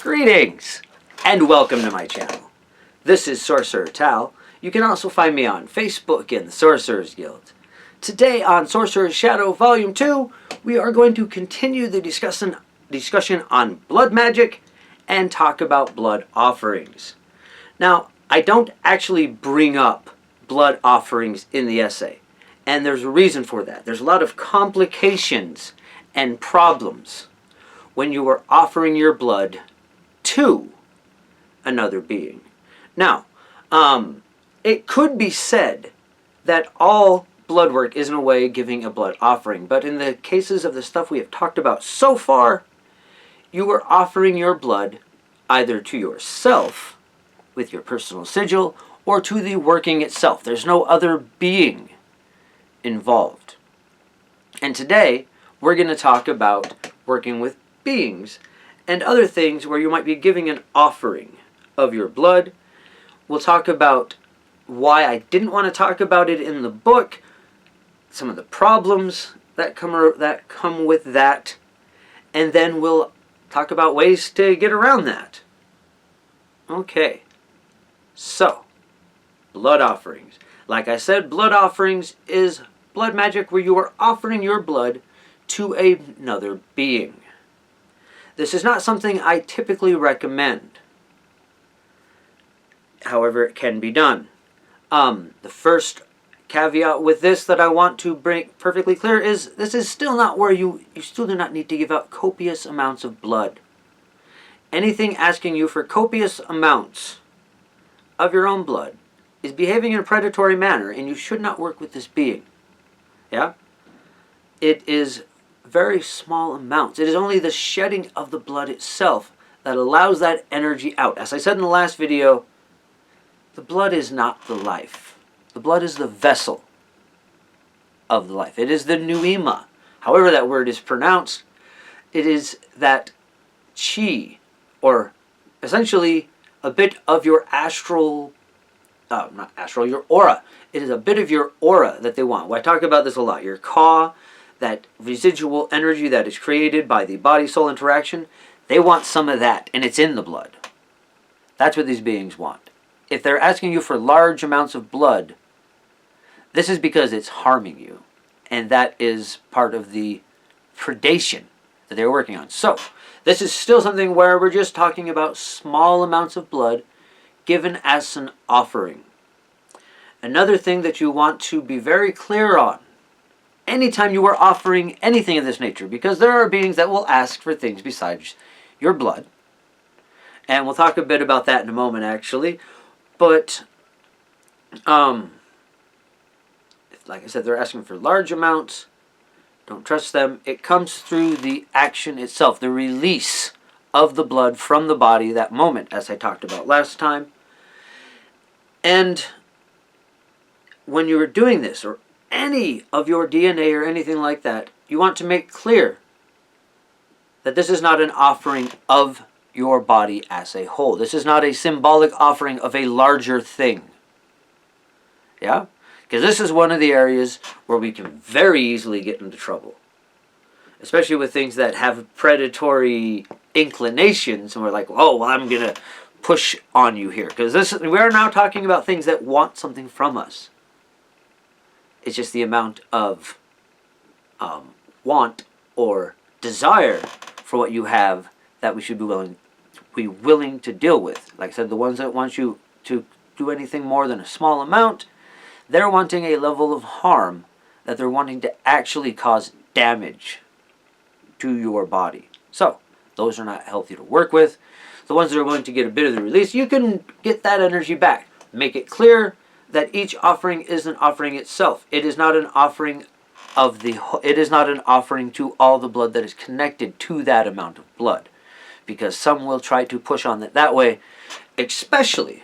Greetings and welcome to my channel. This is Sorcerer Tal. You can also find me on Facebook in the Sorcerers Guild. Today on Sorcerer's Shadow Volume 2, we are going to continue the discussion on blood magic and talk about blood offerings. Now, I don't actually bring up blood offerings in the essay, and there's a reason for that. There's a lot of complications and problems when you are offering your blood to another being. Now, it could be said that all blood work is in a way giving a blood offering, but in the cases of the stuff we have talked about so far, you are offering your blood either to yourself with your personal sigil or to the working itself. There's no other being involved. And today, we're going to talk about working with beings and other things where you might be giving an offering of your blood. We'll talk about why I didn't want to talk about it in the book, some of the problems that come with that, and then we'll talk about ways to get around that. Okay, so, blood offerings. Like I said, blood offerings is blood magic where you are offering your blood to another being. This is not something I typically recommend. However, it can be done. The first caveat with this that I want to bring perfectly clear is this is still not where you still do not need to give out copious amounts of blood. Anything asking you for copious amounts of your own blood is behaving in a predatory manner, and you should not work with this being. Yeah? It is very small amounts. It is only the shedding of the blood itself that allows that energy out. As I said in the last video, the blood is not the life. The blood is the vessel of the life. It is the pneuma. However that word is pronounced, it is that chi, or essentially a bit of your your aura. It is a bit of your aura that they want. Well, I talk about this a lot. Your ka, that residual energy that is created by the body-soul interaction, they want some of that, and it's in the blood. That's what these beings want. If they're asking you for large amounts of blood, this is because it's harming you, and that is part of the predation that they're working on. So, this is still something where we're just talking about small amounts of blood given as an offering. Another thing that you want to be very clear on anytime you are offering anything of this nature, because there are beings that will ask for things besides your blood, and we'll talk a bit about that in a moment actually, but like I said, they're asking for large amounts. Don't trust them. It comes through the action itself, the release of the blood from the body, that moment, as I talked about last time. And when you are doing this, or any of your DNA or anything like that, you want to make clear that this is not an offering of your body as a whole. This is not a symbolic offering of a larger thing. Yeah? Because this is one of the areas where we can very easily get into trouble. Especially with things that have predatory inclinations, and we're like, oh, well, I'm going to push on you here. Because we are now talking about things that want something from us. It's just the amount of want or desire for what you have that we should be willing to deal with. Like I said, the ones that want you to do anything more than a small amount, they're wanting a level of harm that they're wanting to actually cause damage to your body. So, those are not healthy to work with. The ones that are going to get a bit of the release, you can get that energy back. Make it clear that each offering is an offering itself. It is not an offering it is not an offering to all the blood that is connected to that amount of blood. Because some will try to push on it that way, especially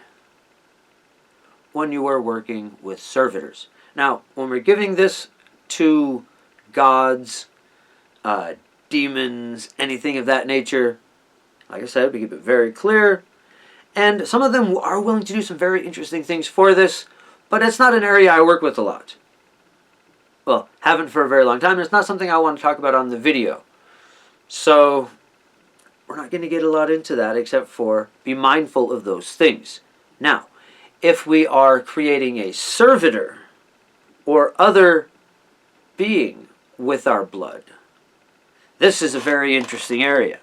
when you are working with servitors. Now, when we're giving this to gods, demons, anything of that nature, like I said, we keep it very clear. And some of them are willing to do some very interesting things for this, but it's not an area I work with a lot. Well, haven't for a very long time. It's not something I want to talk about on the video. So, we're not going to get a lot into that except for be mindful of those things. Now, if we are creating a servitor or other being with our blood, this is a very interesting area.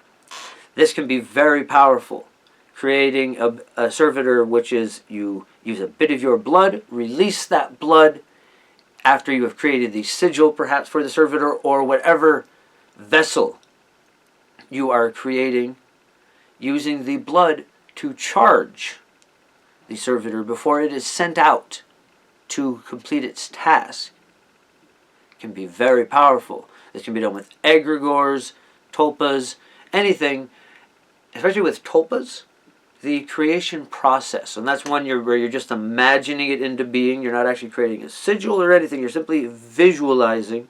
This can be very powerful. Creating a servitor, which is you use a bit of your blood, release that blood after you have created the sigil perhaps for the servitor or whatever vessel you are creating, using the blood to charge the servitor before it is sent out to complete its task. It can be very powerful. This can be done with egregores, tulpas, anything, especially with tulpas. The creation process, and that's one where you're just imagining it into being. You're not actually creating a sigil or anything. You're simply visualizing,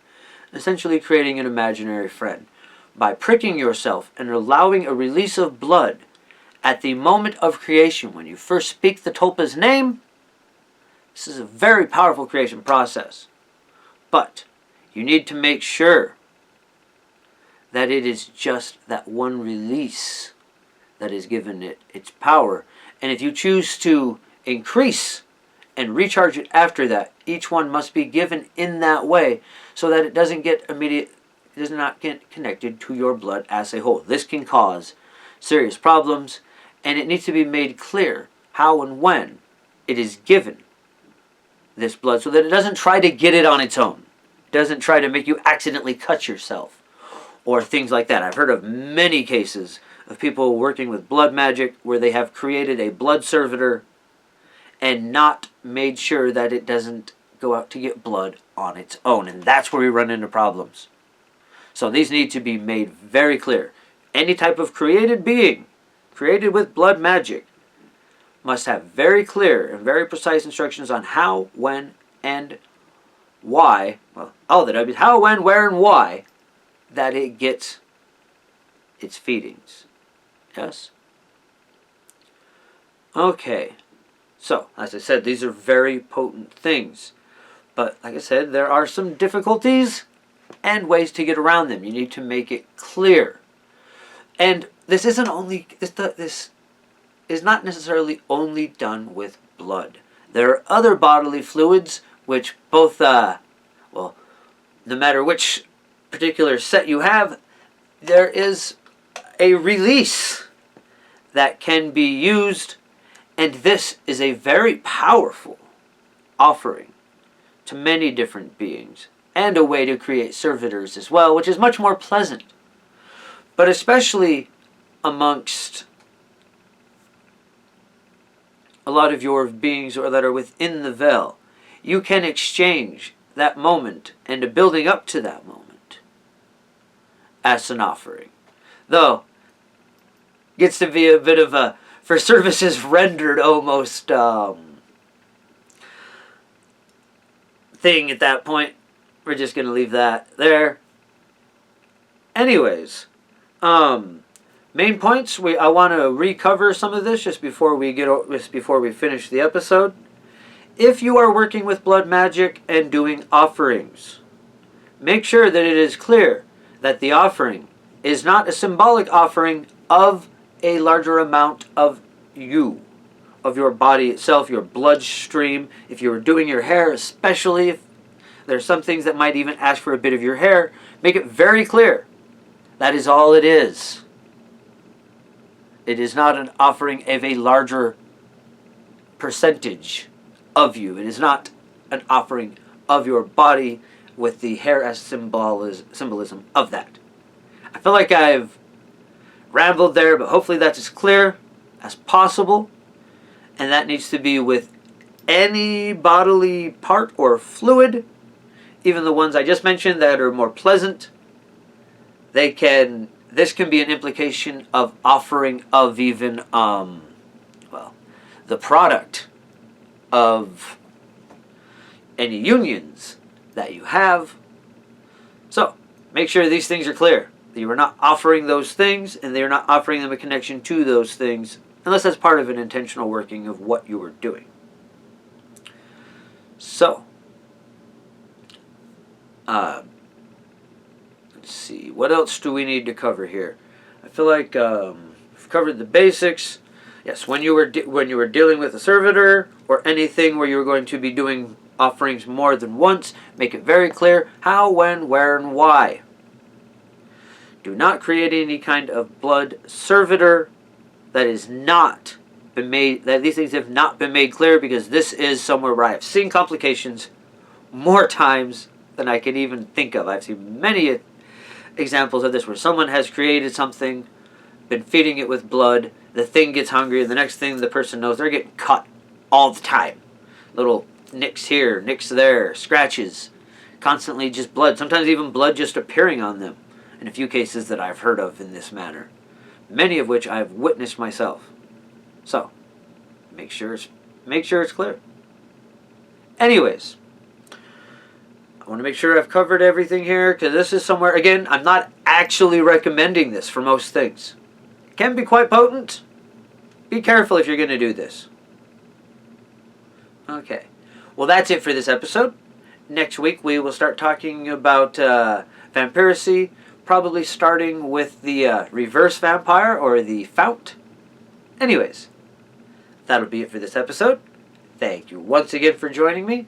essentially creating an imaginary friend. By pricking yourself and allowing a release of blood at the moment of creation, when you first speak the tulpa's name, this is a very powerful creation process. But you need to make sure that it is just that one release that is given it its power. And if you choose to increase and recharge it after that, each one must be given in that way so that it does not get connected to your blood as a whole. This can cause serious problems, and it needs to be made clear how and when it is given this blood so that it doesn't try to get it on its own. It doesn't try to make you accidentally cut yourself or things like that. I've heard of many cases of people working with blood magic where they have created a blood servitor and not made sure that it doesn't go out to get blood on its own. And that's where we run into problems. So these need to be made very clear. Any type of created being, created with blood magic, must have very clear and very precise instructions on how, when, and why, well, all the W's, how, when, where, and why, that it gets its feedings. Yes? Okay. So, as I said, these are very potent things. But, like I said, there are some difficulties and ways to get around them. You need to make it clear. And this isn't only, this is not necessarily only done with blood. There are other bodily fluids which both, well, no matter which particular set you have, there is a release that can be used, and this is a very powerful offering to many different beings, and a way to create servitors as well, which is much more pleasant. But especially amongst a lot of your beings that are within the veil, you can exchange that moment and the building up to that moment as an offering. Though, gets to be a bit of a, for services rendered almost thing at that point. We're just going to leave that there. Anyways, main points. I want to recover some of this just before we finish the episode. If you are working with blood magic and doing offerings, make sure that it is clear that the offering is not a symbolic offering of a larger amount of you, of your body itself, your bloodstream. If you're doing your hair, especially if there's some things that might even ask for a bit of your hair, make it very clear. That is all it is. It is not an offering of a larger percentage of you. It is not an offering of your body with the hair as symbolism of that. I feel like I've rambled there, but hopefully that's as clear as possible. And that needs to be with any bodily part or fluid, even the ones I just mentioned that are more pleasant. This can be an implication of offering of even, the product of any unions that you have. So, make sure these things are clear. That you are not offering those things, and they are not offering them a connection to those things, unless that's part of an intentional working of what you are doing. So, let's see. What else do we need to cover here? I feel like we've covered the basics. Yes, when you were dealing with a servitor or anything where you were going to be doing offerings more than once, make it very clear how, when, where, and why. Do not create any kind of blood servitor that is not been made, that these things have not been made clear, because this is somewhere where I have seen complications more times than I can even think of. I've seen many examples of this where someone has created something, been feeding it with blood, the thing gets hungry, and the next thing the person knows, they're getting cut all the time. Little nicks here, nicks there, scratches, constantly just blood, sometimes even blood just appearing on them, in a few cases that I've heard of in this manner, many of which I've witnessed myself. So, make sure it's clear. Anyways, I want to make sure I've covered everything here, because this is somewhere, again, I'm not actually recommending this for most things. It can be quite potent. Be careful if you're going to do this. Okay. Well, that's it for this episode. Next week we will start talking about vampiracy, probably starting with the reverse vampire, or the fount. Anyways, that'll be it for this episode. Thank you once again for joining me.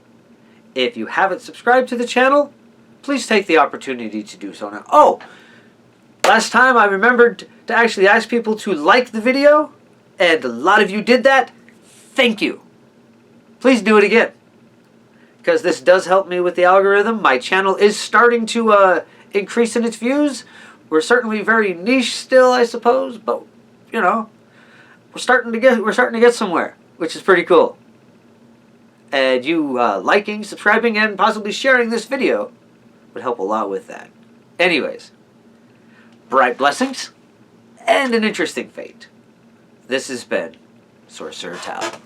If you haven't subscribed to the channel, please take the opportunity to do so now. Oh, last time I remembered to actually ask people to like the video, and a lot of you did that. Thank you. Please do it again, because this does help me with the algorithm. My channel is starting to increase in its views. We're certainly very niche still, I suppose, but you know, we're starting to get somewhere, which is pretty cool. And you liking, subscribing, and possibly sharing this video would help a lot with that. Anyways, bright blessings and an interesting fate. This has been Sorcerer Tal.